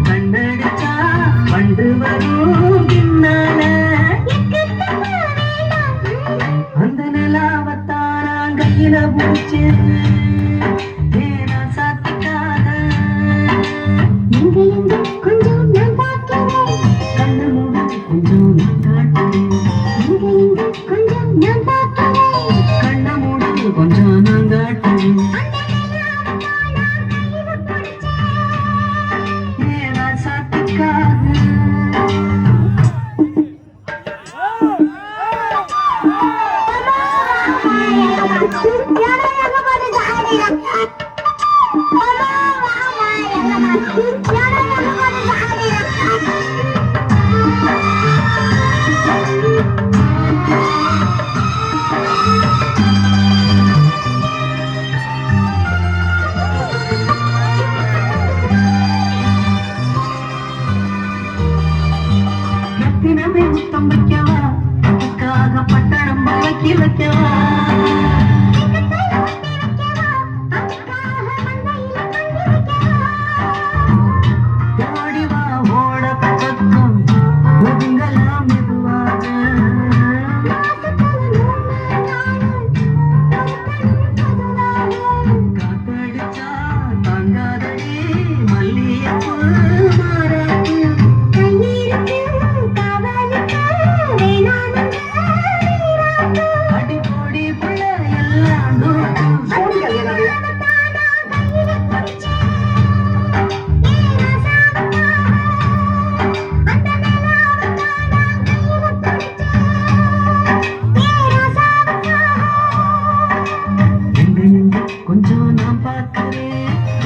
கண்ணடிச்சா வண்டு வரும் பின்னால அந்த நிலாவத்தாரா கையில பூச்சி சாத்திக்காக கொஞ்சம் நான் பார்க்கிறேன் கண்ணு மூடி கொஞ்சம் நான் காட்டுறேன் கொஞ்சம் நான் பார்க்கிறேன் கண்ண மூடி கொஞ்சம் நான் காட்டுறேன் சாத்திக்காக தினமே முத்தம் வைக்கவா அதுக்காக பட்டணம் வைக்கி வைக்கவா ஓடிவா ஓட பக்கம் ஒதுங்கலாம் மெதுவாக காத்தடிச்சா தாங்காதடி மல்லியப்பு மாறாப்பு அடிப்பொடி புள்ள எல்லாம் கொஞ்சம் நான் பார்க்கிறேன்